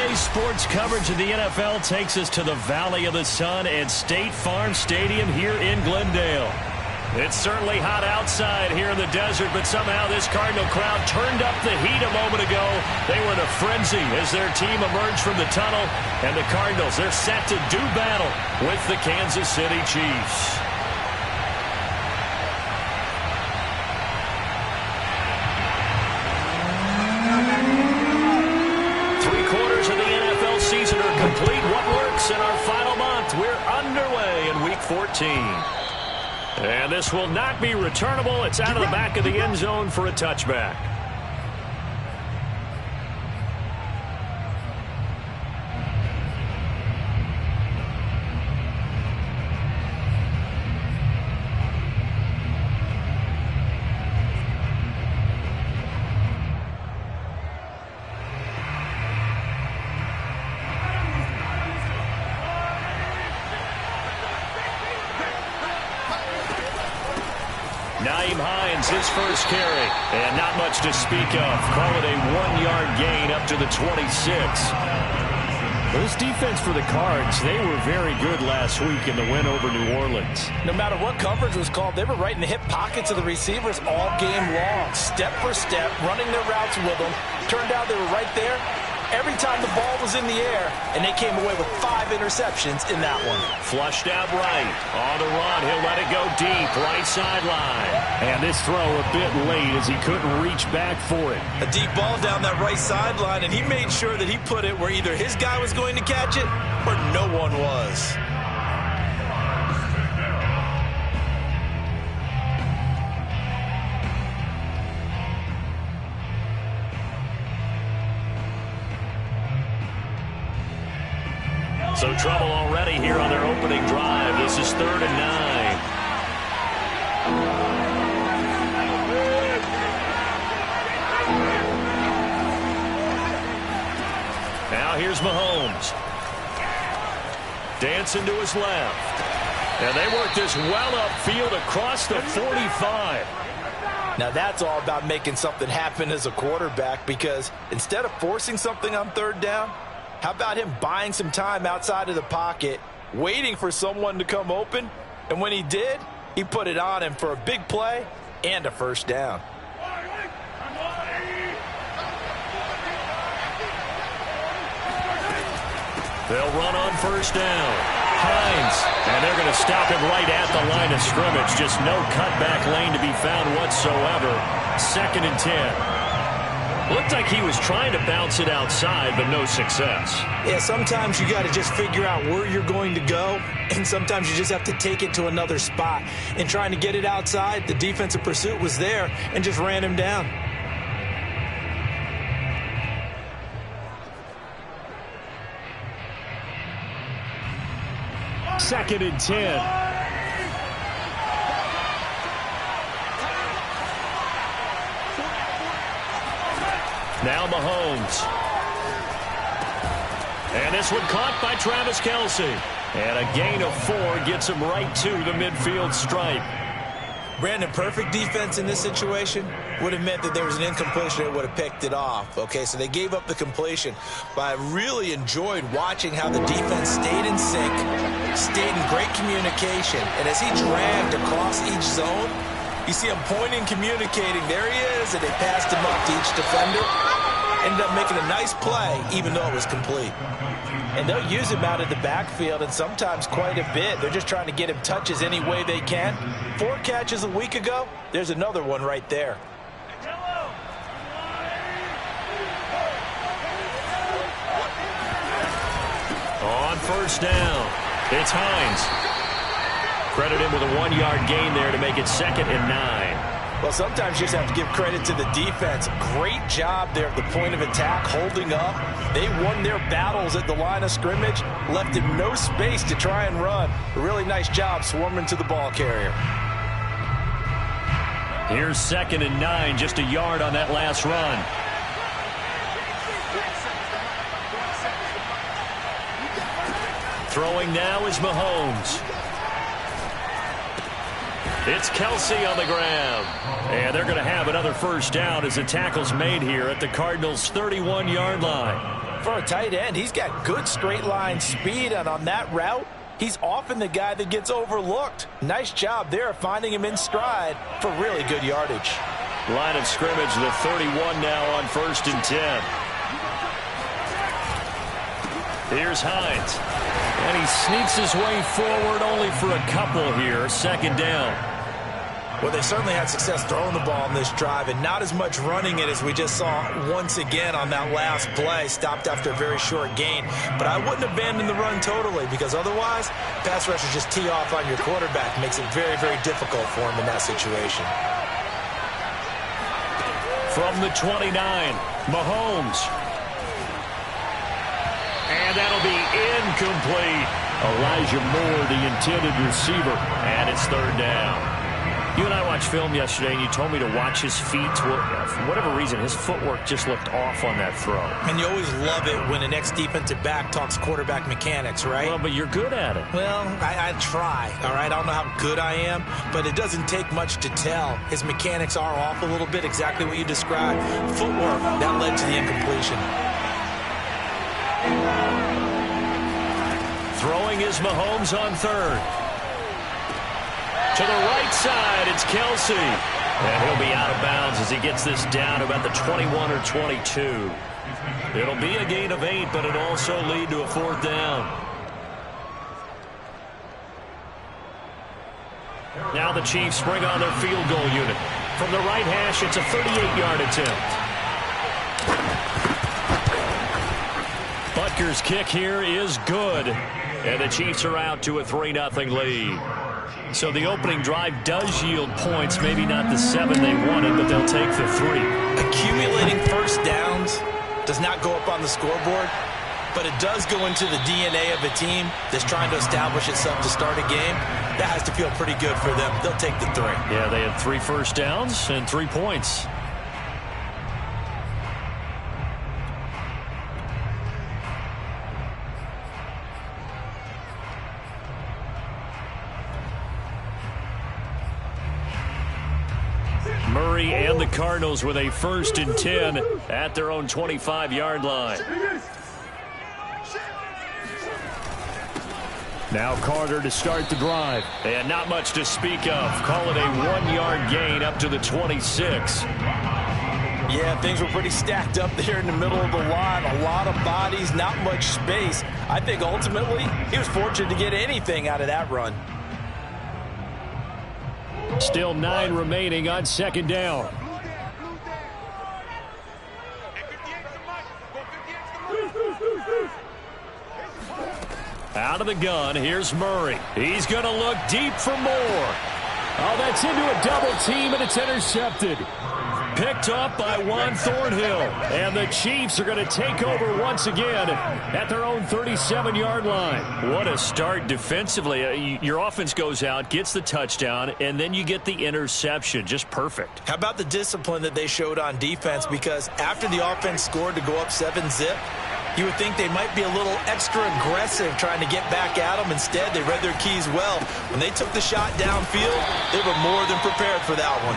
Today's sports coverage of the NFL takes us to the Valley of the Sun and State Farm Stadium here in Glendale. It's certainly hot outside here in the desert, but somehow this Cardinal crowd turned up the heat a moment ago. They were in a frenzy as their team emerged from the tunnel, and the Cardinals, they're set to do battle with the Kansas City Chiefs. Three-quarters of the NFL season are complete. What works in our final month? We're underway in Week 14. And this will not be returnable. It's out of the back of the end zone for a touchback. His first carry, and not much to speak of. Call it a 1-yard gain up to the 26. This defense for the Cards, they were very good last week in the win over New Orleans. No matter what coverage was called, they were right in the hip pockets of the receivers all game long. Step for step, running their routes with them. Turned out they were right there every time the ball was in the air, and they came away with 5 interceptions in that one. Flushed out right. On the run, he'll let it go deep, right sideline. And this throw a bit late as he couldn't reach back for it. A deep ball down that right sideline, and he made sure that he put it where either his guy was going to catch it or no one was. So trouble already here on their opening drive. This is 3rd and 9. Now here's Mahomes. Dancing to his left. And they work this well upfield across the 45. Now that's all about making something happen as a quarterback, because instead of forcing something on 3rd down, how about him buying some time outside of the pocket, waiting for someone to come open, and when he did, he put it on him for a big play and a first down. They'll run on first down. Hines, and they're going to stop him right at the line of scrimmage. Just no cutback lane to be found whatsoever. 2nd and 10. Looked like he was trying to bounce it outside, but no success. Yeah, sometimes you got to just figure out where you're going to go, and sometimes you just have to take it to another spot. In trying to get it outside, the defensive pursuit was there and just ran him down. Second and 10. Now Mahomes. And this one caught by Travis Kelce. And a gain of 4 gets him right to the midfield stripe. Brandon, perfect defense in this situation would have meant that there was an incompletion that would have picked it off. Okay, so they gave up the completion. But I really enjoyed watching how the defense stayed in sync, stayed in great communication. And as he dragged across each zone, you see him pointing, communicating. There he is, and they passed him up to each defender. Ended up making a nice play, even though it was complete. And they'll use him out of the backfield, and sometimes quite a bit. They're just trying to get him touches any way they can. 4 catches a week ago. There's another one right there. On first down, it's Hines. Credit him with a 1-yard gain there to make it 2nd and 9. Well, sometimes you just have to give credit to the defense. Great job there at the point of attack, holding up. They won their battles at the line of scrimmage, left him no space to try and run. A really nice job swarming to the ball carrier. Here's 2nd and 9, just a yard on that last run. Throwing now is Mahomes. It's Kelce on the ground. And they're going to have another first down as the tackle's made here at the Cardinals' 31-yard line. For a tight end, he's got good straight line speed, and on that route, he's often the guy that gets overlooked. Nice job there finding him in stride for really good yardage. Line of scrimmage, the 31 now on 1st and 10. Here's Hines. And he sneaks his way forward only for a couple here. 2nd down. Well, they certainly had success throwing the ball on this drive and not as much running it as we just saw once again on that last play. Stopped after a very short gain. But I wouldn't abandon the run totally, because otherwise, pass rushers just tee off on your quarterback. Makes it very, very difficult for him in that situation. From the 29, Mahomes. And that'll be incomplete. Elijah Moore, the intended receiver. And it's 3rd down. You and I watched film yesterday, and you told me to watch his feet. Well, for whatever reason, his footwork just looked off on that throw. And you always love it when an ex-defensive back talks quarterback mechanics, right? Well, but you're good at it. Well, I try, all right? I don't know how good I am, but it doesn't take much to tell. His mechanics are off a little bit, exactly what you described. Footwork, that led to the incompletion. Throwing is Mahomes on 3rd. To the right side, it's Kelsey. And he'll be out of bounds as he gets this down to about the 21 or 22. It'll be a gain of 8, but it'll also lead to a 4th down. Now the Chiefs bring on their field goal unit. From the right hash, it's a 38-yard attempt. Butker's kick here is good. And the Chiefs are out to a 3-0 lead. So the opening drive does yield points, maybe not the 7 they wanted, but they'll take the 3. Accumulating first downs does not go up on the scoreboard, but it does go into the DNA of a team that's trying to establish itself to start a game. That has to feel pretty good for them. They'll take the 3. Yeah, they had 3 first downs and 3 points. Murray and the Cardinals with a 1st and 10 at their own 25-yard line. Now Carter to start the drive. And not much to speak of. Call it a 1-yard gain up to the 26. Yeah, things were pretty stacked up there in the middle of the line. A lot of bodies, not much space. I think ultimately he was fortunate to get anything out of that run. Still 9 remaining on 2nd down. Out of the gun, here's Murray. He's going to look deep for more. Oh, that's into a double team, and it's intercepted. Picked up by Juan Thornhill. And the Chiefs are going to take over once again at their own 37-yard line. What a start defensively. Your offense goes out, gets the touchdown, and then you get the interception. Just perfect. How about the discipline that they showed on defense? Because after the offense scored to go up 7-zip, you would think they might be a little extra aggressive trying to get back at them. Instead, they read their keys well. When they took the shot downfield, they were more than prepared for that one.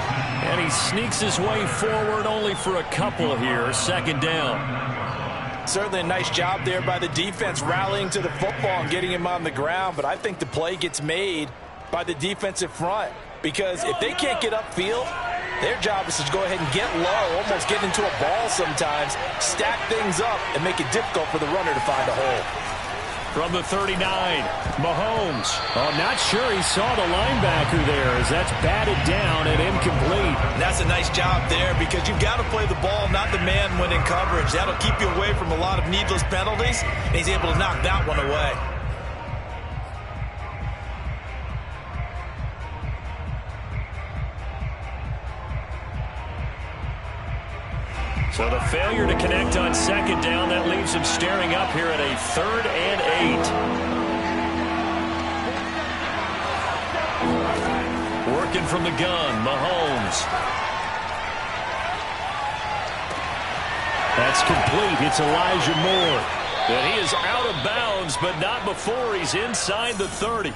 And he sneaks his way forward only for a couple here. 2nd down. Certainly a nice job there by the defense rallying to the football and getting him on the ground. But I think the play gets made by the defensive front. Because if they can't get upfield, their job is to go ahead and get low, almost get into a ball sometimes, stack things up, and make it difficult for the runner to find a hole. From the 39, Mahomes. Oh, not sure he saw the linebacker there as that's batted down and incomplete. And that's a nice job there because you've got to play the ball, not the man when in coverage. That'll keep you away from a lot of needless penalties, and he's able to knock that one away. So the failure to connect on 2nd down, that leaves him staring up here at a 3rd and 8. Working from the gun, Mahomes. That's complete. It's Elijah Moore. And he is out of bounds, but not before he's inside the 30.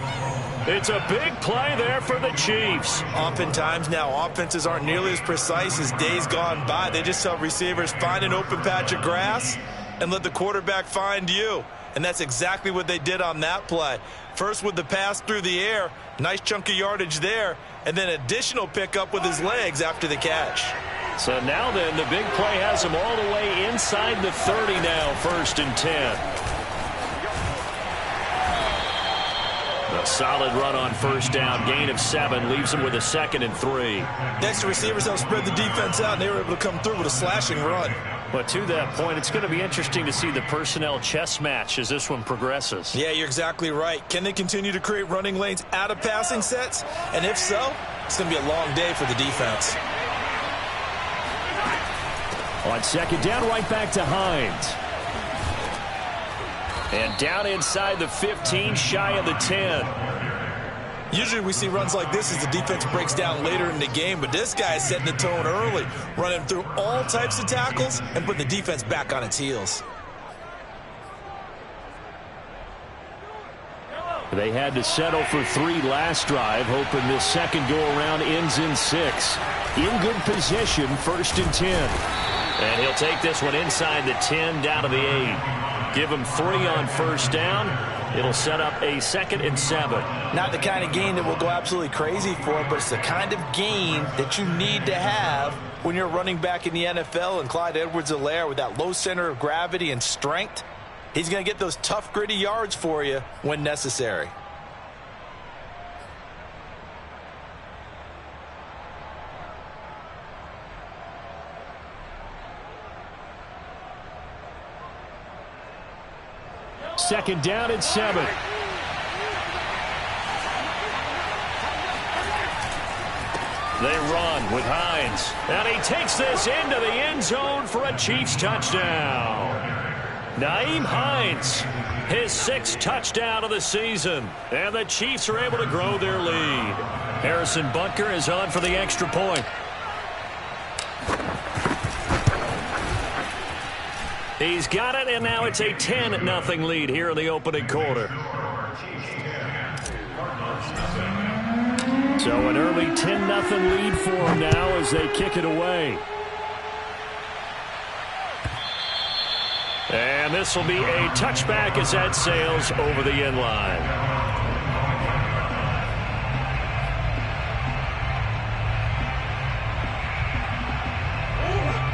It's a big play there for the Chiefs. Oftentimes now, offenses aren't nearly as precise as days gone by. They just tell receivers, find an open patch of grass and let the quarterback find you. And that's exactly what they did on that play. First with the pass through the air, nice chunk of yardage there, and then additional pickup with his legs after the catch. So now then, the big play has him all the way inside the 30 now, 1st and 10. A solid run on 1st down, gain of 7, leaves him with a 2nd and 3. Next, the receivers helped spread the defense out, and they were able to come through with a slashing run. But to that point, it's going to be interesting to see the personnel chess match as this one progresses. Yeah, you're exactly right. Can they continue to create running lanes out of passing sets? And if so, it's going to be a long day for the defense. On 2nd down, right back to Hines. And down inside the 15, shy of the 10. Usually we see runs like this as the defense breaks down later in the game, but this guy is setting the tone early, running through all types of tackles and putting the defense back on its heels. They had to settle for 3 last drive, hoping this second go-around ends in 6. In good position, 1st and 10. And he'll take this one inside the 10, down to the 8. Give him 3 on 1st down. It'll set up a 2nd and 7. Not the kind of gain that will go absolutely crazy for, but it's the kind of gain that you need to have when you're running back in the NFL. And Clyde Edwards-Helaire, with that low center of gravity and strength, he's going to get those tough, gritty yards for you when necessary. Second down and 7. They run with Hines. And he takes this into the end zone for a Chiefs touchdown. Nyheim Hines, his 6th touchdown of the season. And the Chiefs are able to grow their lead. Harrison Butker is on for the extra point. He's got it, and now it's a 10-0 lead here in the opening quarter. So an early 10-0 lead for him now as they kick it away. And this will be a touchback as that sails over the end line.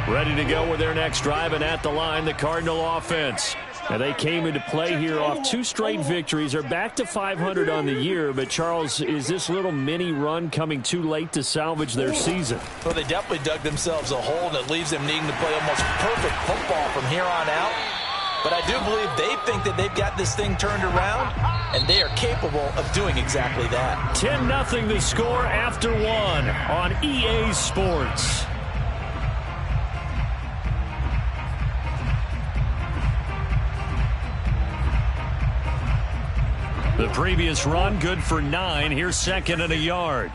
Ready to go with their next drive, and at the line, the Cardinal offense. Now, they came into play here off 2 straight victories. They're back to 500 on the year, but, Charles, is this little mini run coming too late to salvage their season? Well, they definitely dug themselves a hole, and it leaves them needing to play almost perfect football from here on out. But I do believe they think that they've got this thing turned around, and they are capable of doing exactly that. 10-0 the score after 1 on EA Sports. The previous run, good for 9. Here's 2nd and a yard.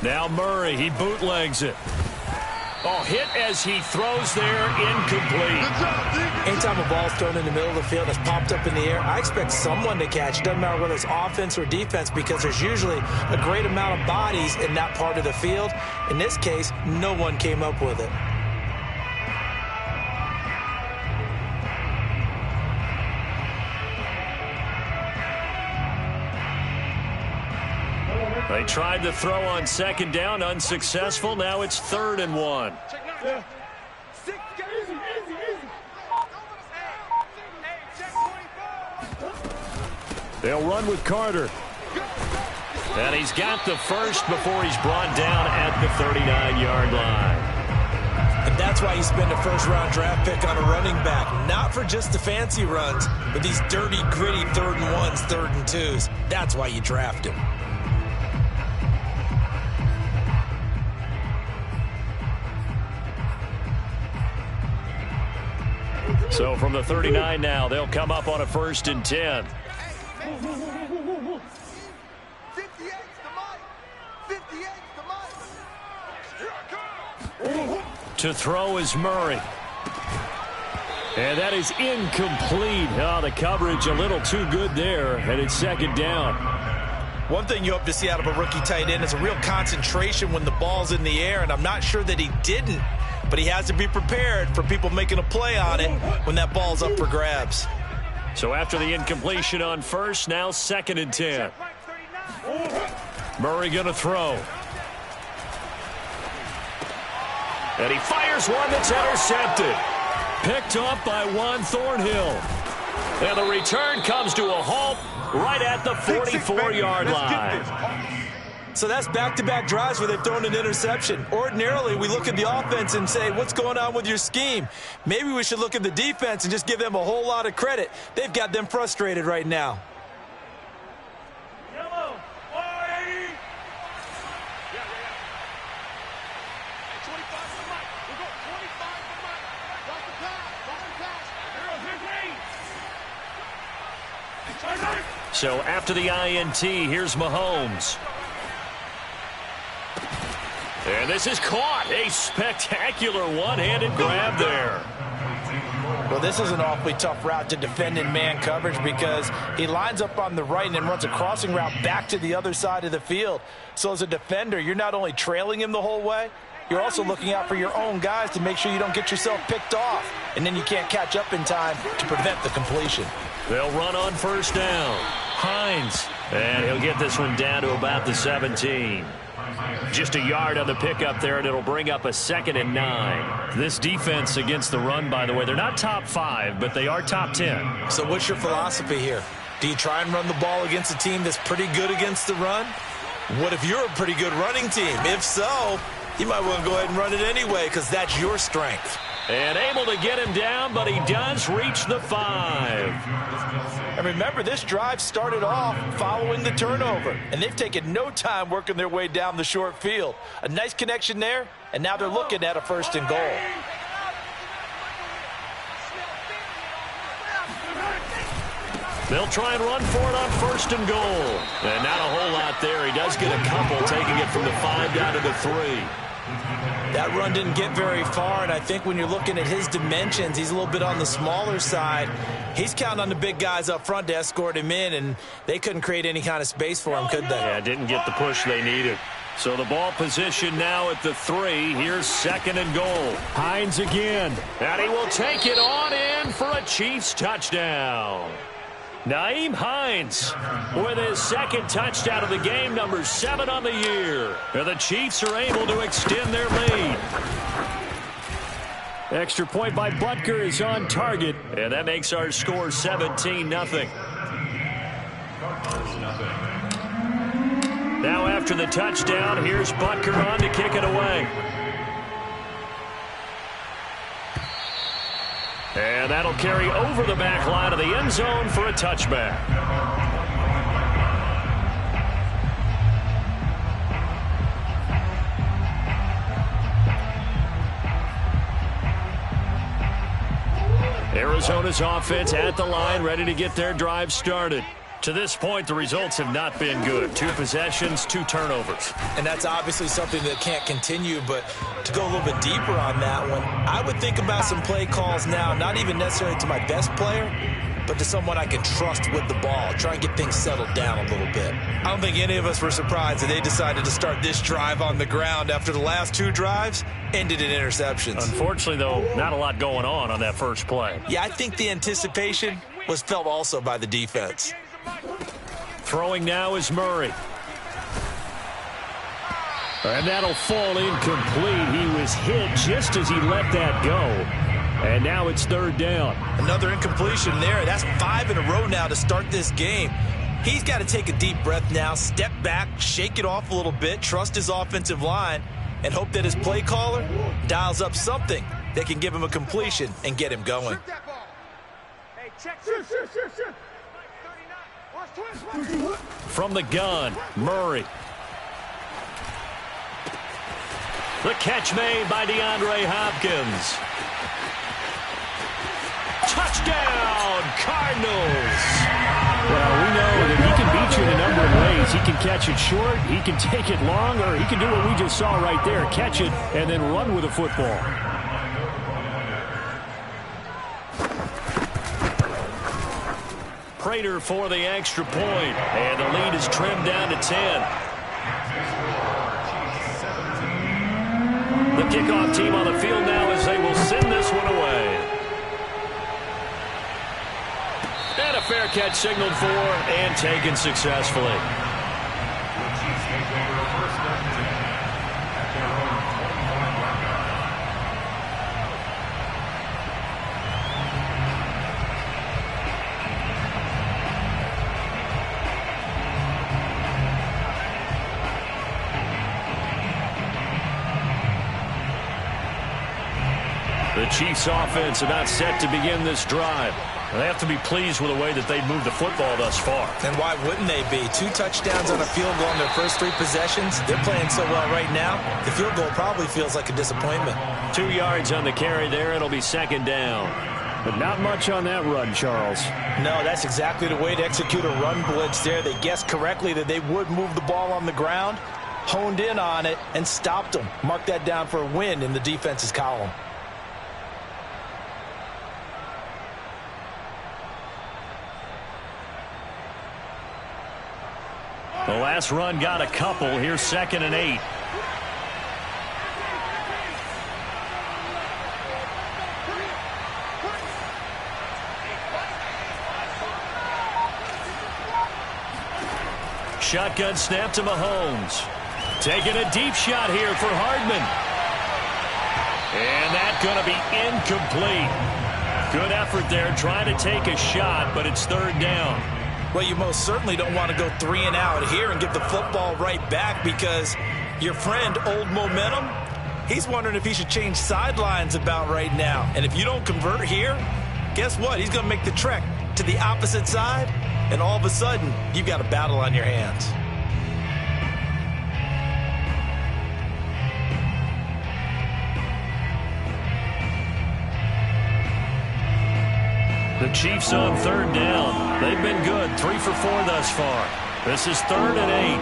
Now Murray, he bootlegs it. Oh, hit as he throws there, incomplete. Anytime a ball's thrown in the middle of the field that's popped up in the air, I expect someone to catch. Doesn't matter whether it's offense or defense, because there's usually a great amount of bodies in that part of the field. In this case, no one came up with it. They tried to throw on 2nd down, unsuccessful. Now it's 3rd and 1. They'll run with Carter. And he's got the first before he's brought down at the 39-yard line. And that's why you spend a first-round draft pick on a running back. Not for just the fancy runs, but these dirty, gritty 3rd and 1s, 3rd and 2s. That's why you draft him. So from the 39 now, they'll come up on a 1st and 10. To throw is Murray. And that is incomplete. Oh, the coverage a little too good there, and it's 2nd down. One thing you hope to see out of a rookie tight end is a real concentration when the ball's in the air, and I'm not sure that he didn't but he has to be prepared for people making a play on it when that ball's up for grabs. So after the incompletion on first, now 2nd and 10. Murray going to throw. And he fires one that's intercepted. Picked up by Juan Thornhill. And the return comes to a halt right at the 44-yard line. So that's back-to-back drives where they've thrown an interception. Ordinarily, we look at the offense and say, what's going on with your scheme? Maybe we should look at the defense and just give them a whole lot of credit. They've got them frustrated right now. So after the INT, here's Mahomes. And this is caught. A spectacular one-handed grab there. Well, this is an awfully tough route to defend in man coverage because he lines up on the right and then runs a crossing route back to the other side of the field. So as a defender, you're not only trailing him the whole way, you're also looking out for your own guys to make sure you don't get yourself picked off. And then you can't catch up in time to prevent the completion. They'll run on first down. Hines. And he'll get this one down to about the 17. Just a yard on the pickup there, and it'll bring up a 2nd and 9. This defense against the run, by the way, they're not top 5, but they are top 10. So what's your philosophy here? Do you try and run the ball against a team that's pretty good against the run? What if you're a pretty good running team? If so, you might want to go ahead and run it anyway because that's your strength. And able to get him down, but he does reach the 5. And remember, this drive started off following the turnover, and they've taken no time working their way down the short field. A nice connection there, and now they're looking at a 1st and goal. They'll try and run for it on 1st and goal. And not a whole lot there. He does get a couple, taking it from the 5 down to the 3. That run didn't get very far, and I think when you're looking at his dimensions, he's a little bit on the smaller side. He's counting on the big guys up front to escort him in, and they couldn't create any kind of space for him, could they? Yeah, didn't get the push they needed. So the ball position now at the 3. Here's 2nd and goal. Hines again. And he will take it on in for a Chiefs touchdown. Nyheim Hines with his 2nd touchdown of the game, number 7 on the year. And the Chiefs are able to extend their lead. Extra point by Butker is on target, and that makes our score 17-0. Now after the touchdown, here's Butker on to kick it away. And that'll carry over the back line of the end zone for a touchback. Arizona's offense at the line, ready to get their drive started. To this point, the results have not been good. 2 possessions, 2 turnovers. And that's obviously something that can't continue, but to go a little bit deeper on that one, I would think about some play calls now, not even necessarily to my best player, but to someone I can trust with the ball. Try and get things settled down a little bit. I don't think any of us were surprised that they decided to start this drive on the ground after the last 2 drives ended in interceptions. Unfortunately, though, not a lot going on that first play. Yeah, I think the anticipation was felt also by the defense. Throwing now is Murray. And that'll fall incomplete. He was hit just as he let that go. And now it's 3rd down. Another incompletion there. That's 5 in a row now to start this game. He's got to take a deep breath now, step back, shake it off a little bit, trust his offensive line, and hope that his play caller dials up something that can give him a completion and get him going. From the gun, Murray. The catch made by DeAndre Hopkins. Touchdown, Cardinals. Well, we know that he can beat you in a number of ways. He can catch it short, he can take it long, or he can do what we just saw right there, catch it and then run with the football. Prater for the extra point, and the lead is trimmed down to 10. The kickoff team on the field now send this one away. And a fair catch signaled for and taken successfully. The Chiefs offense about set to begin this drive. They have to be pleased with the way that they've moved the football thus far. And why wouldn't they be? 2 touchdowns on a field goal in their first 3 possessions. They're playing so well right now, the field goal probably feels like a disappointment. 2 yards on the carry there. It'll be second down. But not much on that run, Charles. No, that's exactly the way to execute a run blitz there. They guessed correctly that they would move the ball on the ground, honed in on it, and stopped them. Mark that down for a win in the defense's column. The last run got a couple. Here's 2nd and 8. Shotgun snap to Mahomes. Taking a deep shot here for Hardman. And that's going to be incomplete. Good effort there trying to take a shot, but it's 3rd down. Well, you most certainly don't want to go 3 and out here and give the football right back because your friend, Old Momentum, he's wondering if he should change sidelines about right now. And if you don't convert here, guess what? He's going to make the trek to the opposite side, and all of a sudden, you've got a battle on your hands. The Chiefs on 3rd down. They've been good. 3 for 4 thus far. This is 3rd and 8.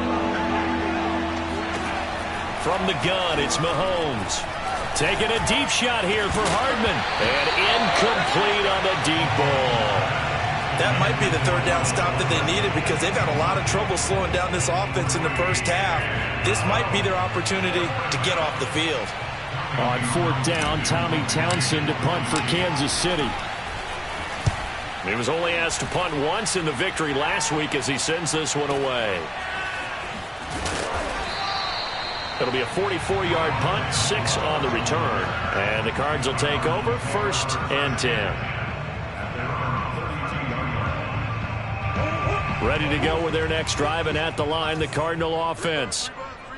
From the gun, it's Mahomes. Taking a deep shot here for Hardman. And incomplete on the deep ball. That might be the 3rd down stop that they needed because they've had a lot of trouble slowing down this offense in the first half. This might be their opportunity to get off the field. On 4th down, Tommy Townsend to punt for Kansas City. He was only asked to punt once in the victory last week as he sends this one away. It'll be a 44-yard punt, 6 on the return. And the Cards will take over, 1st and 10. Ready to go with their next drive, and at the line, the Cardinal offense.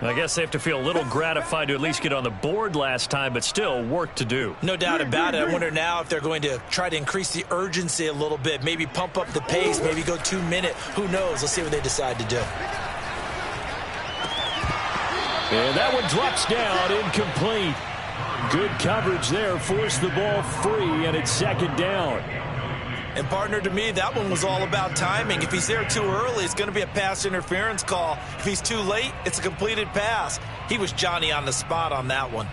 I guess they have to feel a little gratified to at least get on the board last time, but still work to do. No doubt about it. I wonder now if they're going to try to increase the urgency a little bit, maybe pump up the pace, maybe go 2-minute. Who knows? Let's see what they decide to do. And that one drops down, incomplete. Good coverage there, forced the ball free, and it's 2nd down. And, partner, to me, that one was all about timing. If he's there too early, it's going to be a pass interference call. If he's too late, it's a completed pass. He was Johnny on the spot on that one.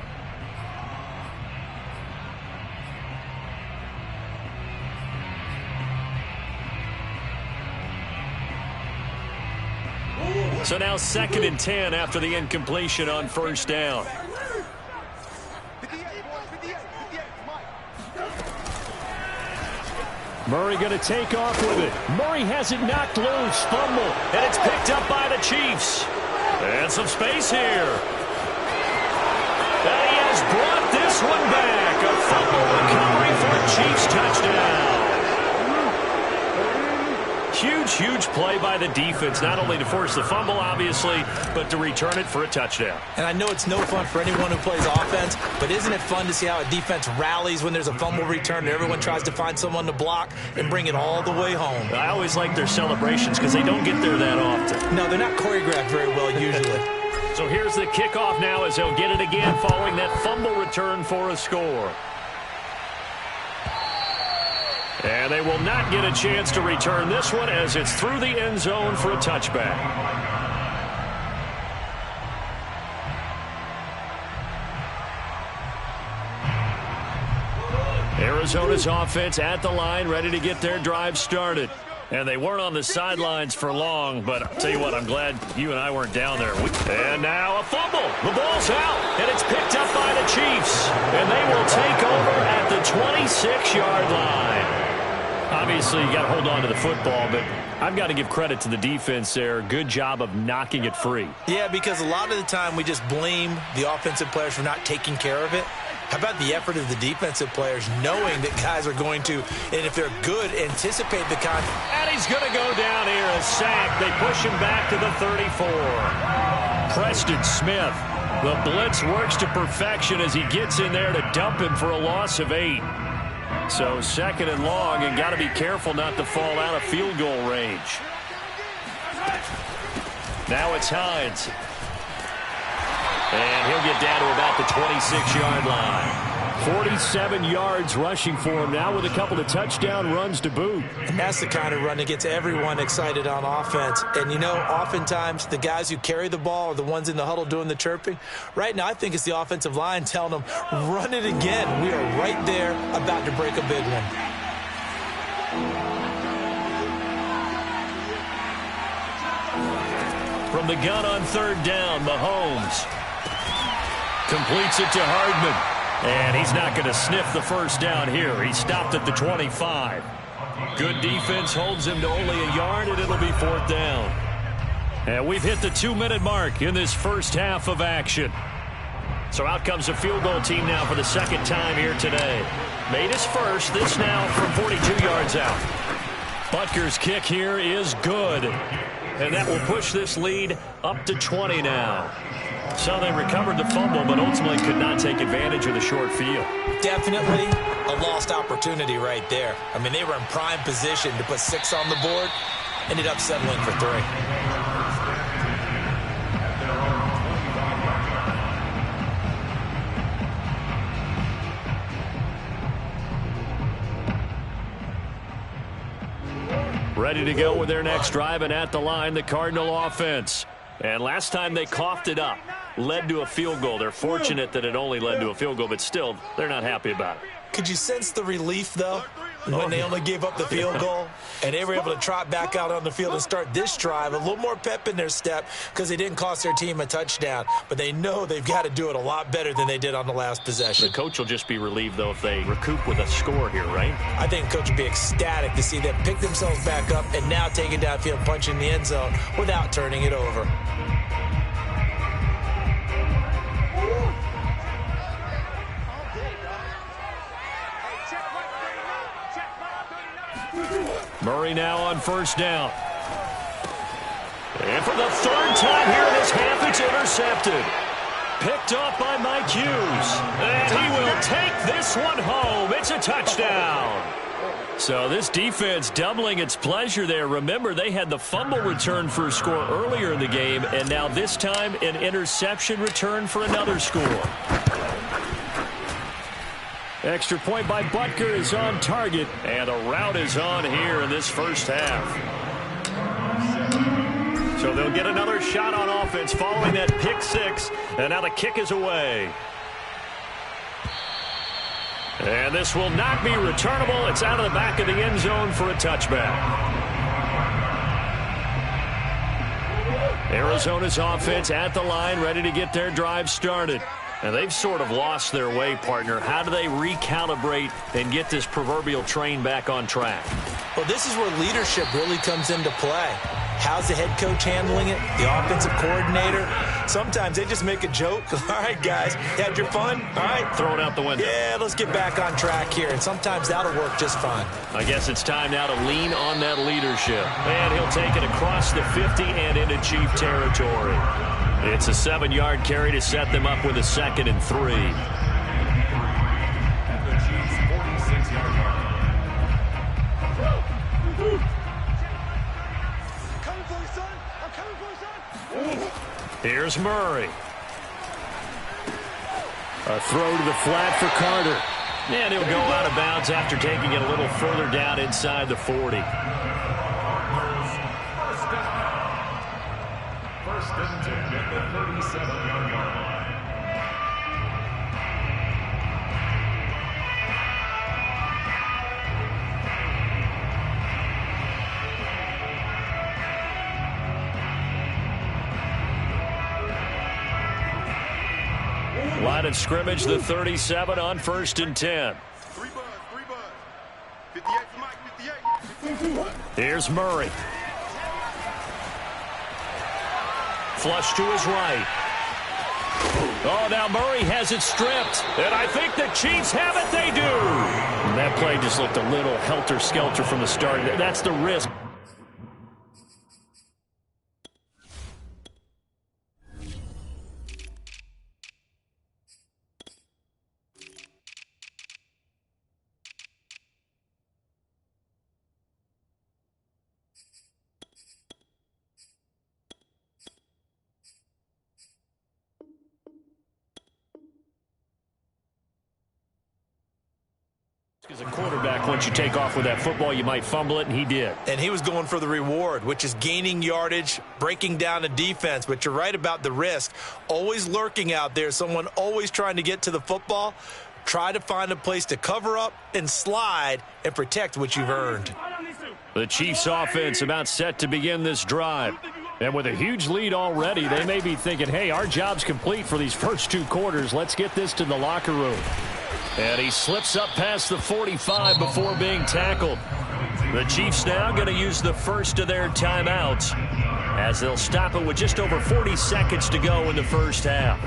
So now 2nd and 10 after the incompletion on 1st down. Murray going to take off with it. Murray has it knocked loose. Fumble. And it's picked up by the Chiefs. And some space here. And he has brought this one back. A fumble recovery for a Chiefs touchdown. Huge play by the defense, not only to force the fumble, obviously, but to return it for a touchdown. And I know it's no fun for anyone who plays offense, but isn't it fun to see how a defense rallies when there's a fumble return and everyone tries to find someone to block and bring it all the way home? I always like their celebrations because they don't get there that often. No, they're not choreographed very well usually. So here's the kickoff now as they'll get it again following that fumble return for a score. And they will not get a chance to return this one as it's through the end zone for a touchback. Arizona's offense at the line, ready to get their drive started. And they weren't on the sidelines for long, but I'll tell you what, I'm glad you and I weren't down there. And now a fumble. The ball's out, and it's picked up by the Chiefs. And they will take over 26-yard line. Obviously, you got to hold on to the football, but I've got to give credit to the defense there. Good job of knocking it free. Yeah, because a lot of the time we just blame the offensive players for not taking care of it. How about the effort of the defensive players knowing that guys are going to, and if they're good, anticipate the contact. And he's going to go down here, a sack. They push him back to the 34. Preston Smith. The blitz works to perfection as he gets in there to dump him for a loss of 8. So second and long, and got to be careful not to fall out of field goal range. Now it's Hines. And he'll get down to about the 26-yard line. 47 yards rushing for him now with a couple of touchdown runs to boot. And that's the kind of run that gets everyone excited on offense. And, you know, oftentimes the guys who carry the ball are the ones in the huddle doing the chirping. Right now, I think it's the offensive line telling them, run it again. We are right there about to break a big one. From the gun on third down, Mahomes completes it to Hardman. And he's not going to sniff the first down here. He stopped at the 25. Good defense holds him to only a yard, and it'll be fourth down. And we've hit the 2-minute mark in this first half of action. So out comes a field goal team now for the second time here today. Made his first, this now from 42 yards out. Butker's kick here is good. And that will push this lead up to 20 now. So they recovered the fumble, but ultimately could not take advantage of the short field. Definitely a lost opportunity right there. I mean, they were in prime position to put 6 on the board. Ended up settling for 3. Ready to go with their next drive, and at the line, the Cardinal offense. And last time they coughed it up, led to a field goal. They're fortunate that it only led to a field goal, but still, they're not happy about it. Could you sense the relief, though, when they only gave up the field goal and they were able to trot back out on the field and start this drive? A little more pep in their step because they didn't cost their team a touchdown, but they know they've got to do it a lot better than they did on the last possession. The coach will just be relieved, though, if they recoup with a score here, right? I think the coach will be ecstatic to see them pick themselves back up and now take it downfield and punch in the end zone without turning it over. Murray now on first down. And for the third time here in this half, it's intercepted. Picked off by Mike Hughes. And he will take this one home. It's a touchdown. So this defense doubling its pleasure there. Remember, they had the fumble return for a score earlier in the game, and now this time an interception return for another score. Extra point by Butker is on target, and a route is on here in this first half. So they'll get another shot on offense following that pick 6, and now the kick is away. And this will not be returnable. It's out of the back of the end zone for a touchback. Arizona's offense at the line, ready to get their drive started. And they've sort of lost their way, partner. How do they recalibrate and get this proverbial train back on track? Well, this is where leadership really comes into play. How's the head coach handling it? The offensive coordinator? Sometimes they just make a joke. All right, guys, you had your fun? All right. Throw it out the window. Yeah, let's get back on track here. And sometimes that'll work just fine. I guess it's time now to lean on that leadership. And he'll take it across the 50 and into Chief territory. It's a 7-yard carry to set them up with a 2nd and 3. Here's Murray. A throw to the flat for Carter. And he'll go out of bounds after taking it a little further down inside the 40. First and 10 at the 37-yard line. Line of scrimmage, the 37 on 1st and 10. 3 bucks. Here's Murray. Flush to his right. Oh, now Murray has it stripped. And I think the Chiefs have it. They do. And that play just looked a little helter-skelter from the start. That's the risk. As a quarterback, once you take off with that football, you might fumble it, and he did. And he was going for the reward, which is gaining yardage, breaking down a defense. But you're right about the risk. Always lurking out there, someone always trying to get to the football. Try to find a place to cover up and slide and protect what you've earned. The Chiefs offense about set to begin this drive. And with a huge lead already, they may be thinking, hey, our job's complete for these first 2 quarters. Let's get this to the locker room. And he slips up past the 45 before being tackled. The Chiefs now going to use the first of their timeouts as they'll stop it with just over 40 seconds to go in the first half.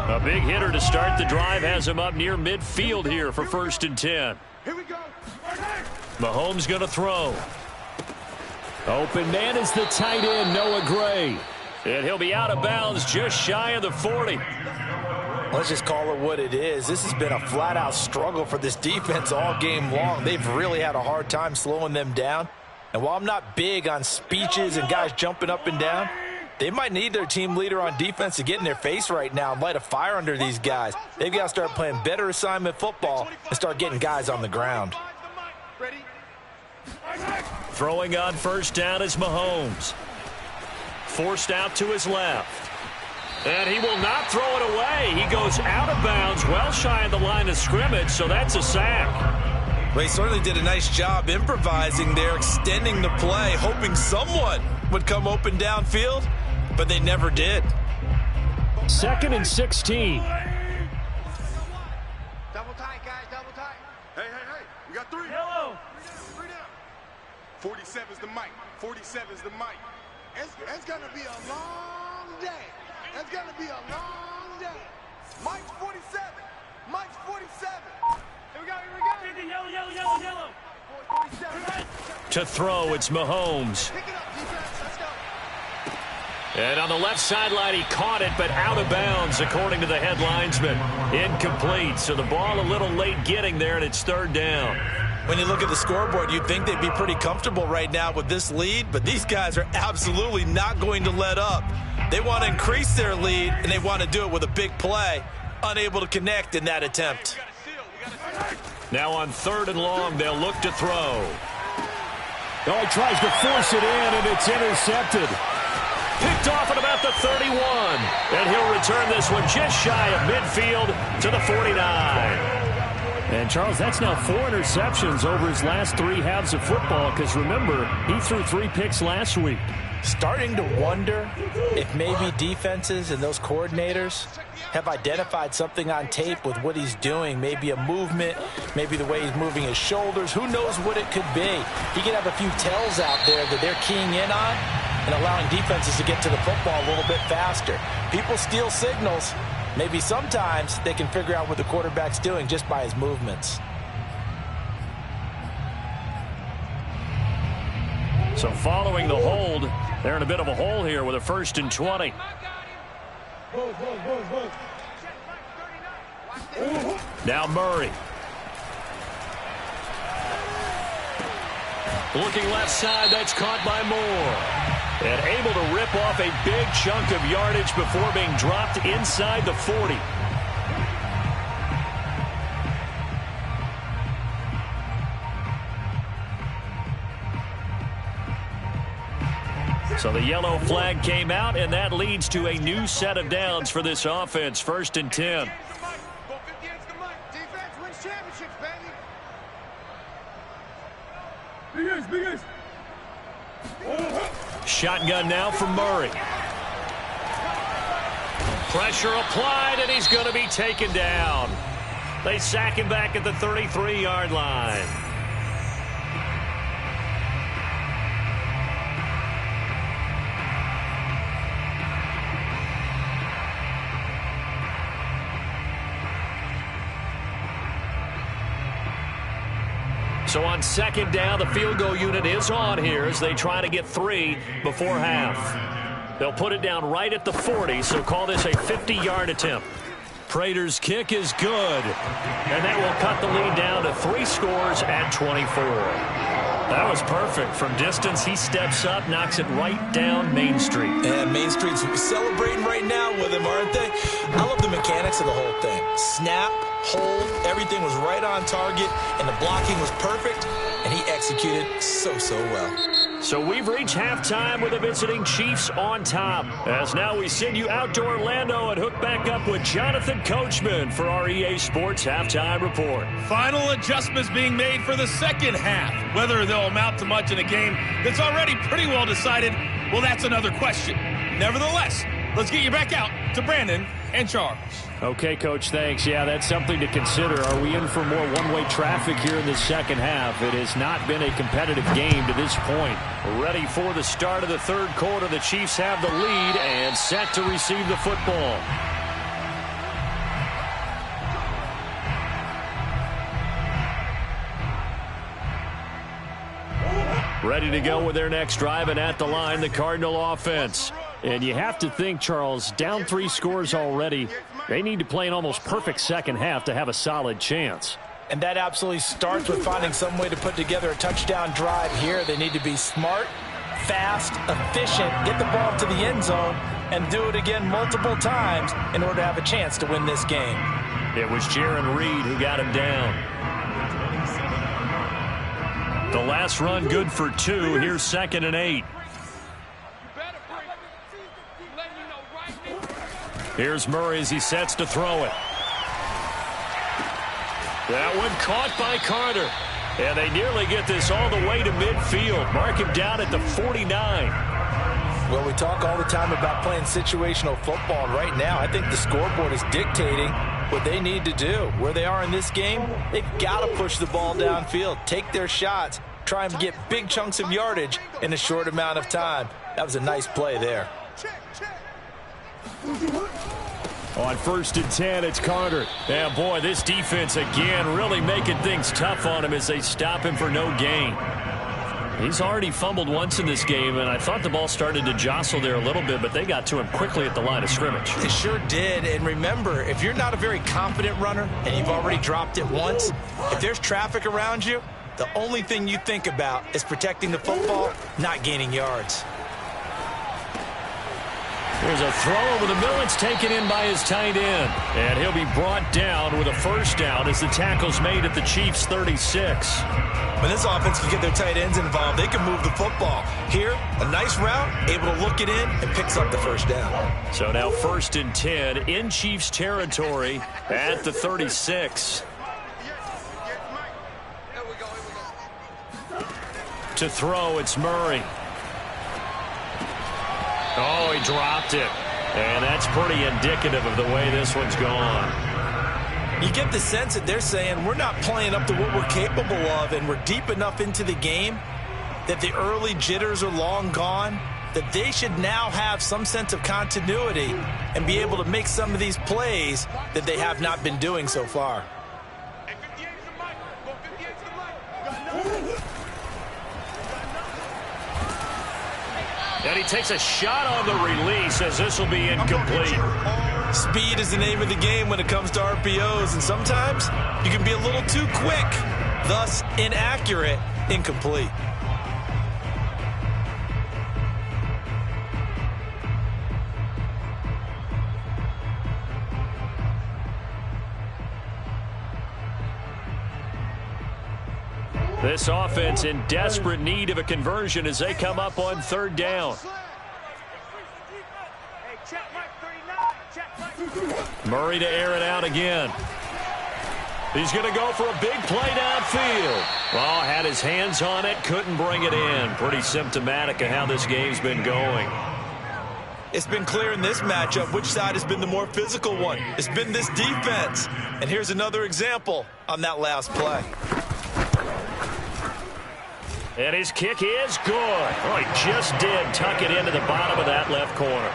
A big hitter to start the drive has him up near midfield here for 1st and 10. Here we go. Mahomes going to throw. Open man is the tight end, Noah Gray. And he'll be out of bounds just shy of the 40. Let's just call it what it is. This has been a flat-out struggle for this defense all game long. They've really had a hard time slowing them down. And while I'm not big on speeches and guys jumping up and down, they might need their team leader on defense to get in their face right now and light a fire under these guys. They've got to start playing better assignment football and start getting guys on the ground. Throwing on 1st down is Mahomes. Forced out to his left. And he will not throw it away. He goes out of bounds well shy of the line of scrimmage, so that's a sack. Well, he certainly did a nice job improvising there, extending the play, hoping someone would come open downfield, but they never did. 2nd and 16. Double tight, guys, double tight. Hey, we got 3. Yellow. 3 down. 47's the mic. 47's the mic. It's going to be a long day. It's going to be a long day. Mike's 47. Mike's 47. Here we go. Yellow. 47. To throw, it's Mahomes. Pick it up, defense. Let's go. And on the left sideline, he caught it, but out of bounds, according to the head linesman. Incomplete, so the ball a little late getting there, and it's 3rd down. When you look at the scoreboard, you'd think they'd be pretty comfortable right now with this lead, but these guys are absolutely not going to let up. They want to increase their lead, and they want to do it with a big play. Unable to connect in that attempt. Now on 3rd and long, they'll look to throw. Oh, he tries to force it in, and it's intercepted. Picked off at about the 31. And he'll return this one just shy of midfield to the 49. And, Charles, that's now 4 interceptions over his last 3 halves of football because, remember, he threw 3 picks last week. Starting to wonder if maybe defenses and those coordinators have identified something on tape with what he's doing. Maybe a movement, maybe the way he's moving his shoulders. Who knows what it could be? He could have a few tells out there that they're keying in on and allowing defenses to get to the football a little bit faster. People steal signals. Maybe sometimes they can figure out what the quarterback's doing just by his movements. So following the hold, they're in a bit of a hole here with a 1st and 20. Now Murray. Looking left side, that's caught by Moore. And able to rip off a big chunk of yardage before being dropped inside the 40. So the yellow flag came out, and that leads to a new set of downs for this offense. 1st and 10. Shotgun now from Murray. Pressure applied, and he's going to be taken down. They sack him back at the 33-yard line. So on second down, the field goal unit is on here as they try to get 3 before half. They'll put it down right at the 40, so call this a 50-yard attempt. Prater's kick is good, and that will cut the lead down to 3 scores at 24. That was perfect. From distance, he steps up, knocks it right down Main Street. And Main Street's celebrating right now with him, aren't they? I love the mechanics of the whole thing. Snap, hold, everything was right on target, and the blocking was perfect, and he executed so well. So we've reached halftime with the visiting Chiefs on top. As now we send you out to Orlando and hook back up with Jonathan Coachman for our EA Sports Halftime Report. Final adjustments being made for the second half. Whether they'll amount to much in a game that's already pretty well decided, well, that's another question. Nevertheless, let's get you back out to Brandon and Charles. Okay, Coach, thanks. Yeah, that's something to consider. Are we in for more one-way traffic here in the second half? It has not been a competitive game to this point. Ready for the start of the third quarter. The Chiefs have the lead and set to receive the football. Ready to go with their next drive, and at the line, the Cardinal offense. And you have to think, Charles, down 3 scores already. They need to play an almost perfect second half to have a solid chance. And that absolutely starts with finding some way to put together a touchdown drive here. They need to be smart, fast, efficient, get the ball to the end zone, and do it again multiple times in order to have a chance to win this game. It was Jaron Reed who got him down. The last run good for 2. Here's 2nd and 8. Here's Murray as he sets to throw it. That one caught by Carter. And they nearly get this all the way to midfield. Mark him down at the 49. Well, we talk all the time about playing situational football. Right now, I think the scoreboard is dictating what they need to do. Where they are in this game, they've got to push the ball downfield, take their shots, try and get big chunks of yardage in a short amount of time. That was a nice play there. On 1st and 10, it's Carter. Yeah, boy, this defense again really making things tough on him as they stop him for no gain. He's already fumbled once in this game, and I thought the ball started to jostle there a little bit, but they got to him quickly at the line of scrimmage. It sure did, and remember, if you're not a very confident runner and you've already dropped it once, if there's traffic around you, the only thing you think about is protecting the football, not gaining yards. There's a throw over the middle. It's taken in by his tight end. And he'll be brought down with a first down as the tackle's made at the Chiefs' 36. When this offense can get their tight ends involved, they can move the football. Here, a nice route, able to look it in, and picks up the first down. So now 1st and 10 in Chiefs territory at the 36. To throw, it's Murray. Oh, he dropped it. And that's pretty indicative of the way this one's gone. You get the sense that they're saying we're not playing up to what we're capable of, and we're deep enough into the game that the early jitters are long gone, that they should now have some sense of continuity and be able to make some of these plays that they have not been doing so far. And he takes a shot on the release as this will be incomplete. Speed is the name of the game when it comes to RPOs, and sometimes you can be a little too quick, thus inaccurate, incomplete. This offense in desperate need of a conversion as they come up on 3rd down. Murray to air it out again. He's going to go for a big play downfield. Well, had his hands on it, couldn't bring it in. Pretty symptomatic of how this game's been going. It's been clear in this matchup which side has been the more physical one. It's been this defense. And here's another example on that last play. And his kick is good. Oh, he just did tuck it into the bottom of that left corner.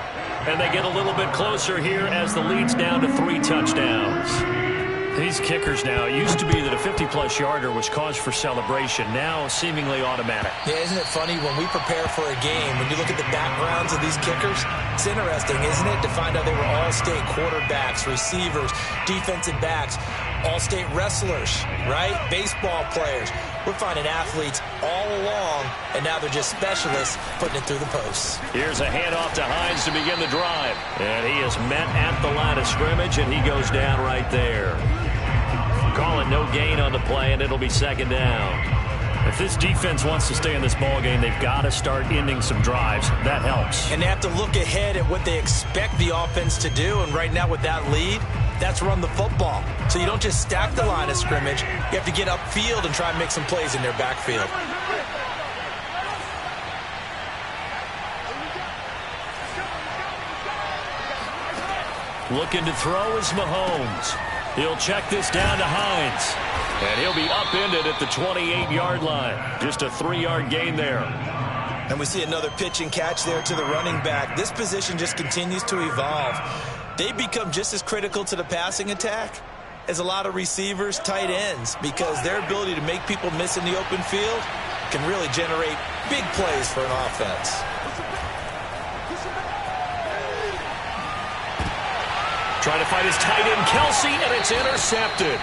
And they get a little bit closer here as the lead's down to 3 touchdowns. These kickers now, it used to be that a 50-plus yarder was cause for celebration. Now seemingly automatic. Yeah, isn't it funny when we prepare for a game, when you look at the backgrounds of these kickers, it's interesting, isn't it, to find out they were all-state quarterbacks, receivers, defensive backs, all-state wrestlers, right? Baseball players. We're finding athletes all along, and now they're just specialists putting it through the posts. Here's a handoff to Hines to begin the drive. And he is met at the line of scrimmage, and he goes down right there. Call it no gain on the play, and it'll be second down. If this defense wants to stay in this ballgame, they've got to start ending some drives. That helps. And they have to look ahead at what they expect the offense to do, and right now with that lead, that's run the football. So you don't just stack the line of scrimmage. You have to get upfield and try and make some plays in their backfield. Looking to throw is Mahomes. He'll check this down to Hines. And he'll be upended at the 28-yard line. Just a 3-yard gain there. And we see another pitch and catch there to the running back. This position just continues to evolve. They become just as critical to the passing attack as a lot of receivers, tight ends, because their ability to make people miss in the open field can really generate big plays for an offense. Trying to find his tight end, Kelsey, and it's intercepted.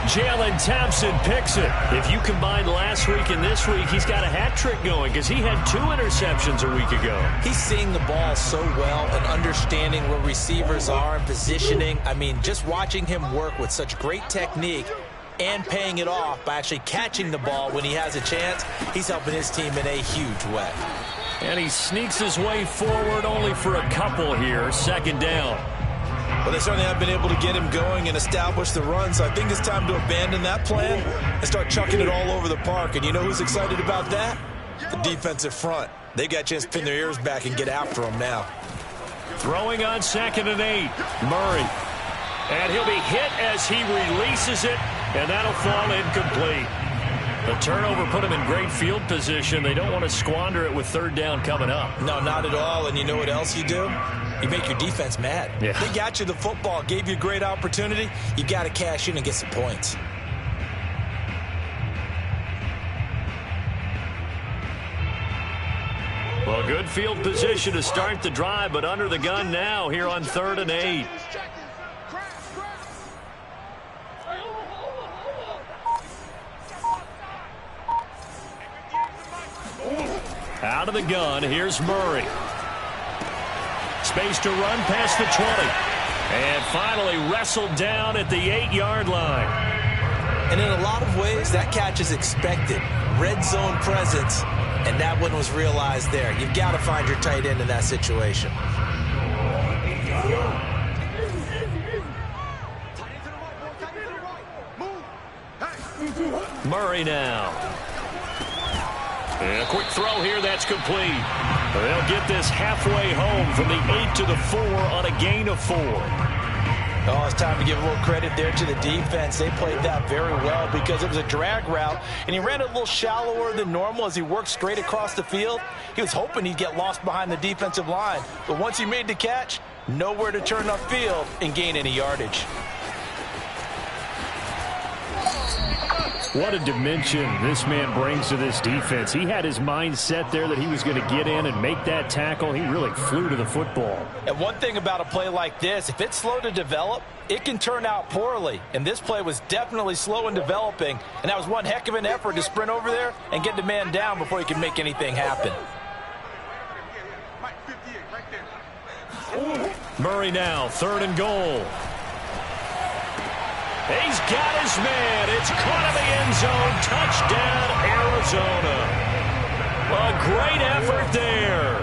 Jalen Thompson picks it. If you combine last week and this week, he's got a hat trick going because he had 2 interceptions a week ago. He's seeing the ball so well and understanding where receivers are and positioning. I mean, just watching him work with such great technique and paying it off by actually catching the ball when he has a chance, he's helping his team in a huge way. And he sneaks his way forward only for a couple here. Second down. Well, they certainly have been able to get him going and establish the run, so I think it's time to abandon that plan and start chucking it all over the park. And you know who's excited about that? The defensive front. They got a chance to pin their ears back and get after him now. Throwing on 2nd and 8, Murray. And he'll be hit as he releases it, and that'll fall incomplete. The turnover put him in great field position. They don't want to squander it with 3rd down coming up. No, not at all. And you know what else you do? You make your defense mad. Yeah. They got you the football, gave you a great opportunity. You got to cash in and get some points. Well, good field position to start the drive, but under the gun now here on 3rd and 8. Out of the gun, here's Murray. Space to run past the 20. And finally wrestled down at the 8-yard line. And in a lot of ways, that catch is expected. Red zone presence, and that one was realized there. You've got to find your tight end in that situation. Murray now. And a quick throw here, that's complete. They'll get this halfway home from the 8 to the 4 on a gain of 4. Oh, it's time to give a little credit there to the defense. They played that very well because it was a drag route, and he ran it a little shallower than normal as he worked straight across the field. He was hoping he'd get lost behind the defensive line, but once he made the catch, nowhere to turn upfield and gain any yardage. What a dimension this man brings to this defense. He had his mind set there that he was going to get in and make that tackle. He really flew to the football. And one thing about a play like this, if it's slow to develop, it can turn out poorly. And this play was definitely slow in developing. And that was one heck of an effort to sprint over there and get the man down before he could make anything happen. Murray now, 3rd and goal. He's got his man. It's caught in the end zone. Touchdown, Arizona. A great effort there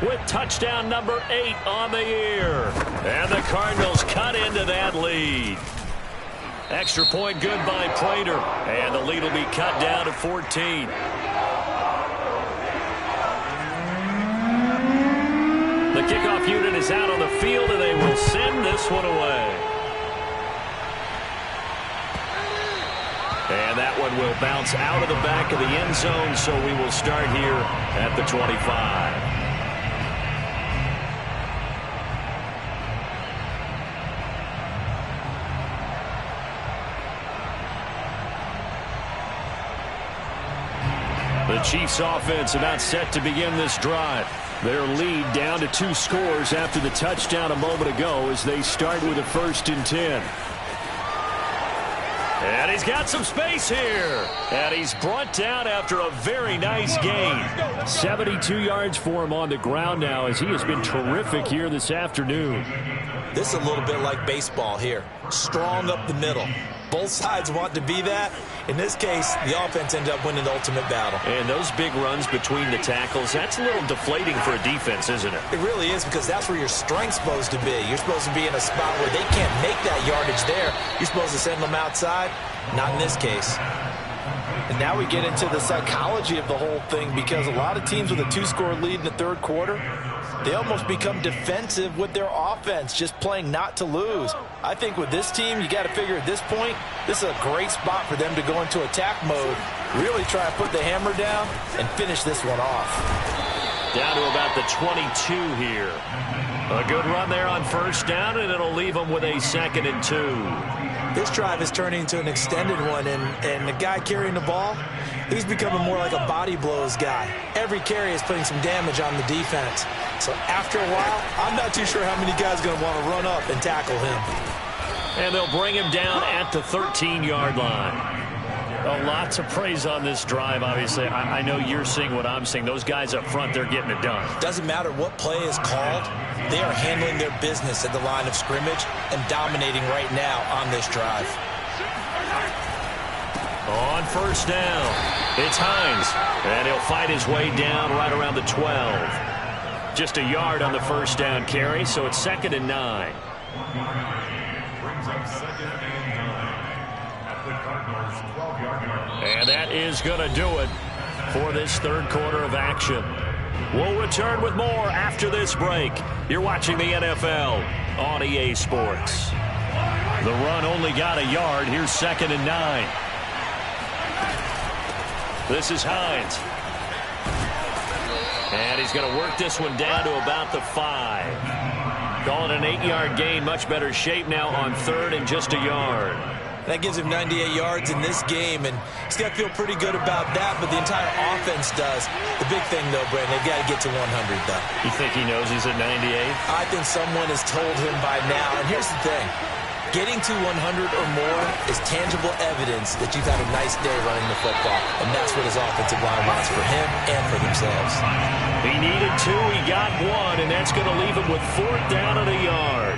with touchdown number 8 on the year. And the Cardinals cut into that lead. Extra point good by Prater. And the lead will be cut down to 14. The kickoff unit is out on the field, and they will send this one away. And that one will bounce out of the back of the end zone, so we will start here at the 25. The Chiefs offense about set to begin this drive. Their lead down to 2 scores after the touchdown a moment ago as they start with a 1st and 10. And he's got some space here. And he's brought down after a very nice gain. 72 yards for him on the ground now as he has been terrific here this afternoon. This is a little bit like baseball here. Strong up the middle. Both sides want to be that. In this case, the offense ended up winning the ultimate battle. And those big runs between the tackles, that's a little deflating for a defense, isn't it? It really is, because that's where your strength's supposed to be. You're supposed to be in a spot where they can't make that yardage there. You're supposed to send them outside. Not in this case. And now we get into the psychology of the whole thing, because a lot of teams with a 2-score lead in the 3rd quarter, they almost become defensive with their offense, just playing not to lose. I think with this team, you got to figure at this point, this is a great spot for them to go into attack mode, really try to put the hammer down and finish this one off. Down to about the 22 here. A good run there on 1st down, and it'll leave them with a 2nd and 2. This drive is turning into an extended one, and the guy carrying the ball, he's becoming more like a body blows guy. Every carry is putting some damage on the defense. So after a while, I'm not too sure how many guys are going to want to run up and tackle him. And they'll bring him down at the 13-yard line. Well, lots of praise on this drive, obviously. I know you're seeing what I'm seeing. Those guys up front, they're getting it done. Doesn't matter what play is called. They are handling their business at the line of scrimmage and dominating right now on this drive. On 1st down, it's Hines. And he'll fight his way down right around the 12. Just a yard on the 1st down carry, so it's 2nd and 9. And that is going to do it for this 3rd quarter of action. We'll return with more after this break. You're watching the NFL on EA Sports. The run only got a yard. Here's 2nd and 9. This is Hines. And he's going to work this one down to about the 5. Calling an 8-yard gain. Much better shape now on 3rd and just a yard. That gives him 98 yards in this game, and he's got to feel pretty good about that, but the entire offense does. The big thing, though, Brandon, they've got to get to 100, though. You think he knows he's at 98? I think someone has told him by now, and here's the thing. Getting to 100 or more is tangible evidence that you've had a nice day running the football, and that's what his offensive line wants for him and for themselves. He needed 2, he got 1, and that's going to leave him with 4th down and a yard.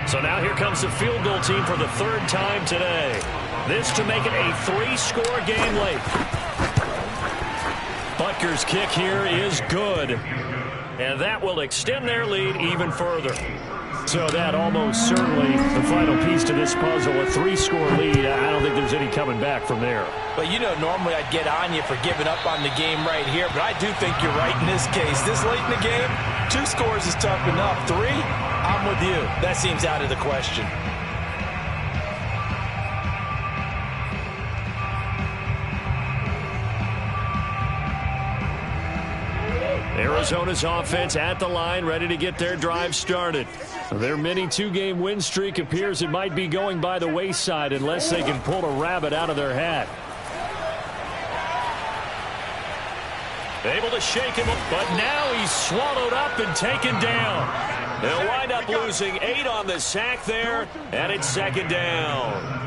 So now here comes the field goal team for the 3rd time today. This to make it a 3-score game late. Butker's kick here is good. And that will extend their lead even further. So that almost certainly the final piece to this puzzle, a 3-score lead. I don't think there's any coming back from there. But you know, normally I'd get on you for giving up on the game right here, but I do think you're right in this case. This late in the game, 2 scores is tough enough. 3, I'm with you. That seems out of the question. Arizona's offense at the line, ready to get their drive started. Their mini 2-game win streak appears it might be going by the wayside unless they can pull a rabbit out of their hat. Able to shake him, but now he's swallowed up and taken down. They'll wind up losing 8 on the sack there, and it's 2nd down.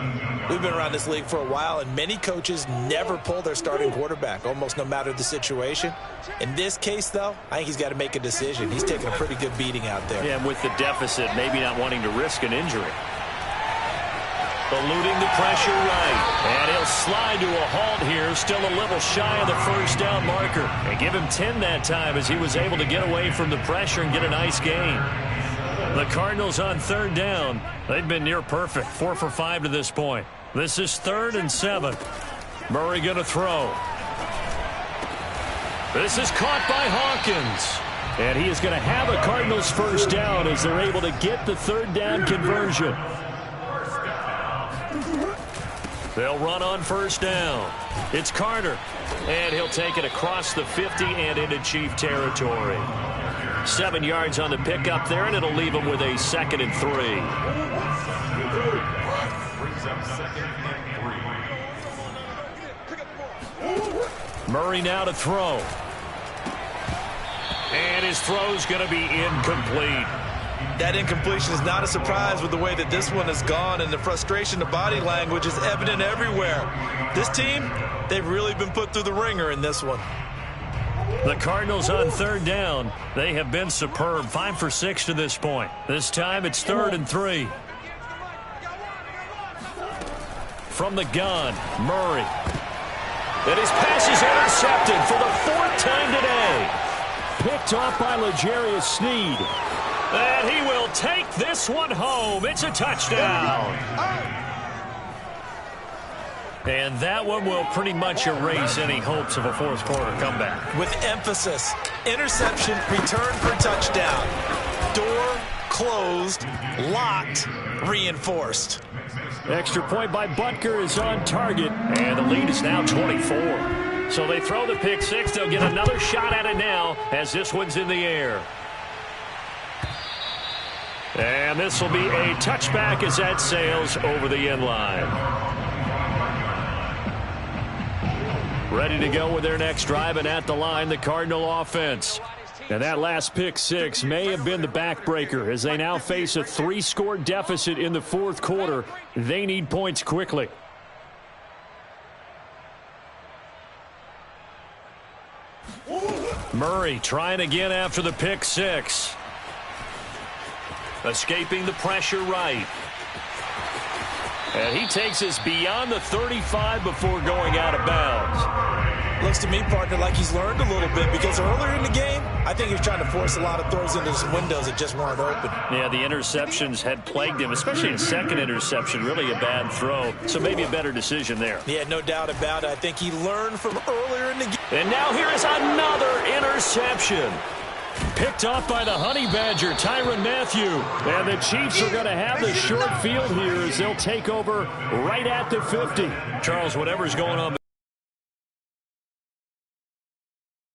We've been around this league for a while, and many coaches never pull their starting quarterback, almost no matter the situation. In this case, though, I think he's got to make a decision. He's taking a pretty good beating out there. Yeah, and with the deficit, maybe not wanting to risk an injury. Eluding the pressure right. And he'll slide to a halt here, still a little shy of the 1st down marker. And give him 10 that time as he was able to get away from the pressure and get a nice gain. The Cardinals on 3rd down. They've been near perfect, 4 for 5 to this point. This is 3rd and 7. Murray going to throw. This is caught by Hawkins. And he is going to have a Cardinals 1st down as they're able to get the 3rd down conversion. They'll run on 1st down. It's Carter. And he'll take it across the 50 and into Chief territory. 7 yards on the pickup there, and it'll leave him with a 2nd and 3. Murray now to throw. And his throw's going to be incomplete. That incompletion is not a surprise with the way that this one has gone, and the frustration, the body language is evident everywhere. This team, they've really been put through the ringer in this one. The Cardinals on third down. They have been superb, 5 for 6 to this point. This time it's 3rd and 3. From the gun, Murray. And his pass is intercepted for the 4th time today. Picked off by L'Jarius Sneed. And he will take this one home. It's a touchdown. And that one will pretty much erase any hopes of a fourth quarter comeback. With emphasis, interception, return for touchdown. Door closed, locked, reinforced. Extra point by Butker is on target, and the lead is now 24. So they throw the pick six. They'll get another shot at it now as this one's in the air. And this will be a touchback as that sails over the end line. Ready to go with their next drive, and at the line, the Cardinal offense. And that last pick six may have been the backbreaker as they now face a 3-score deficit in the fourth quarter. They need points quickly. Murray trying again after the pick six. Escaping the pressure right. And he takes us beyond the 35 before going out of bounds. Looks to me, partner, like he's learned a little bit, because earlier in the game, I think he was trying to force a lot of throws into some windows that just weren't open. Yeah, the interceptions had plagued him, especially his second interception, really a bad throw. So maybe a better decision there. Yeah, no doubt about it. I think he learned from earlier in the game. And now here is another interception. Picked off by the Honey Badger, Tyrann Mathieu. And the Chiefs are going to have the short field here as they'll take over right at the 50. Charles, whatever's going on.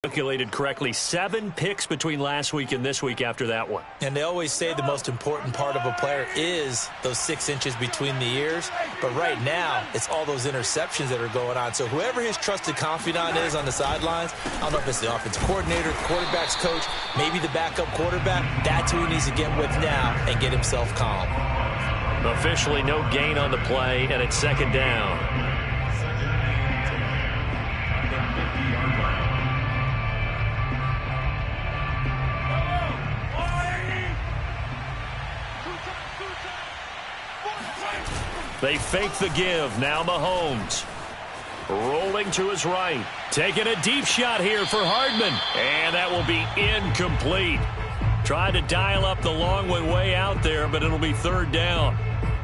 Calculated correctly, 7 picks between last week and this week after that one. And they always say the most important part of a player is those 6 inches between the ears. But right now, it's all those interceptions that are going on. So whoever his trusted confidant is on the sidelines, I don't know if it's the offensive coordinator, the quarterback's coach, maybe the backup quarterback, that's who he needs to get with now and get himself calm. Officially no gain on the play, and it's 2nd down. They fake the give. Now Mahomes. Rolling to his right. Taking a deep shot here for Hardman. And that will be incomplete. Tried to dial up the long one way out there, but it'll be 3rd down.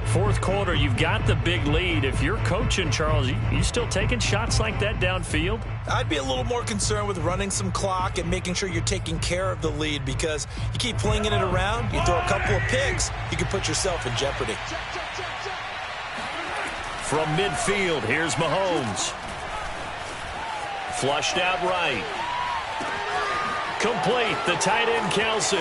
Fourth quarter, you've got the big lead. If you're coaching, Charles, you still taking shots like that downfield? I'd be a little more concerned with running some clock and making sure you're taking care of the lead, because you keep flinging it around, you throw a couple of picks, you can put yourself in jeopardy. From midfield, here's Mahomes. Flushed out right. Complete, the tight end Kelsey.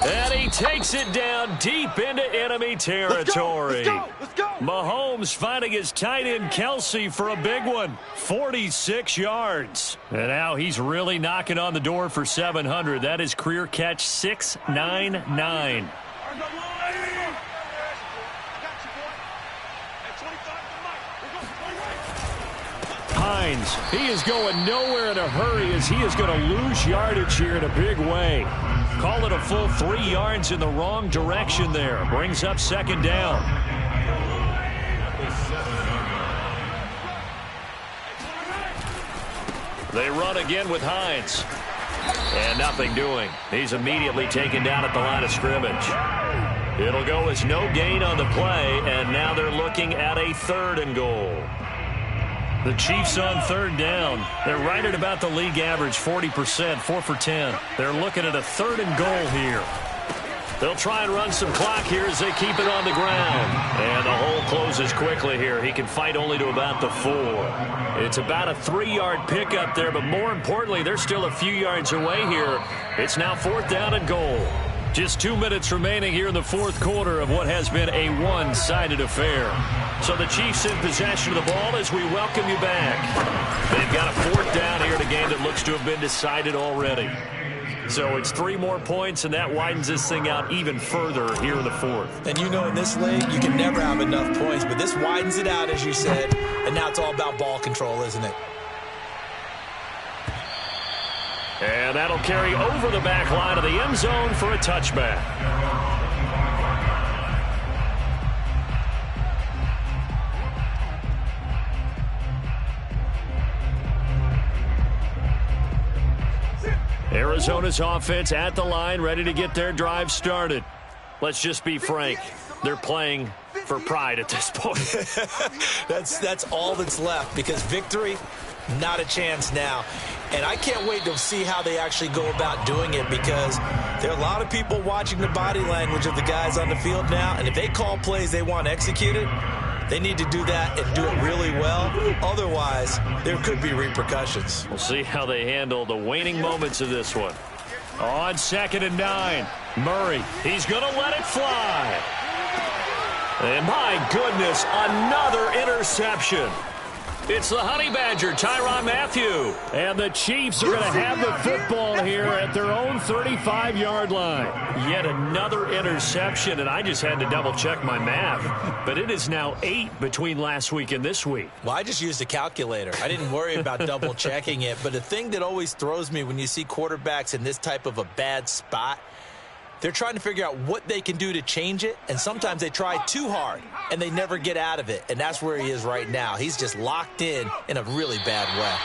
And he takes it down deep into enemy territory. Let's go. Mahomes finding his tight end Kelsey for a big one. 46 yards. And now he's really knocking on the door for 700. That is career catch 699. Hines, he is going nowhere in a hurry as he is going to lose yardage here in a big way. Call it a full 3 yards in the wrong direction there. Brings up 2nd down. They run again with Hines. And nothing doing. He's immediately taken down at the line of scrimmage. It'll go as no gain on the play, and now they're looking at a 3rd and goal. The Chiefs on 3rd down. They're right at about the league average, 40%, 4 for 10. They're looking at a 3rd and goal here. They'll try and run some clock here as they keep it on the ground. And the hole closes quickly here. He can fight only to about the 4. It's about a 3-yard pickup there, but more importantly, they're still a few yards away here. It's now 4th down and goal. Just 2 minutes remaining here in the fourth quarter of what has been a one-sided affair. So the Chiefs in possession of the ball as we welcome you back. They've got a fourth down here in a game that looks to have been decided already. So it's 3 more points, and that widens this thing out even further here in the fourth. And you know in this league, you can never have enough points, but this widens it out, as you said, and now it's all about ball control, isn't it? And that'll carry over the back line of the end zone for a touchback. Arizona's offense at the line, ready to get their drive started. Let's just be frank. They're playing for pride at this point. That's all that's left, because victory, not a chance now. And I can't wait to see how they actually go about doing it, because there are a lot of people watching the body language of the guys on the field now, and if they call plays they want executed, they need to do that and do it really well. Otherwise, there could be repercussions. We'll see how they handle the waning moments of this one. On 2nd and 9, Murray, he's going to let it fly. And my goodness, another interception. It's the Honey Badger, Tyrann Mathieu. And the Chiefs are going to have the football here at their own 35-yard line. Yet another interception, and I just had to double-check my math. But it is now 8 between last week and this week. Well, I just used a calculator. I didn't worry about double-checking it. But the thing that always throws me when you see quarterbacks in this type of a bad spot, they're trying to figure out what they can do to change it, and sometimes they try too hard, and they never get out of it, and that's where he is right now. He's just locked in a really bad way.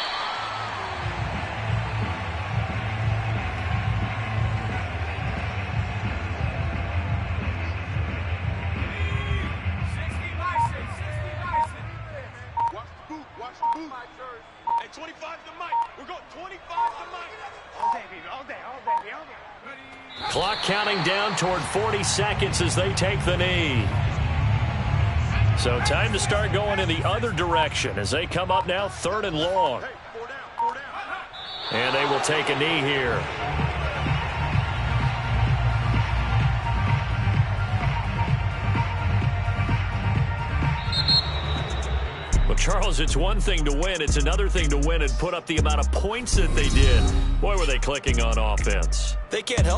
Watch the boot. Hey, 25 to Mike. We're going 25 to Mike. All day, baby. All day, baby. Clock counting down toward 40 seconds as they take the knee. So time to start going in the other direction as they come up now 3rd and long. Hey, 4 down. And they will take a knee here. Well, Charles, it's one thing to win. It's another thing to win and put up the amount of points that they did. Boy, were they clicking on offense. They can't help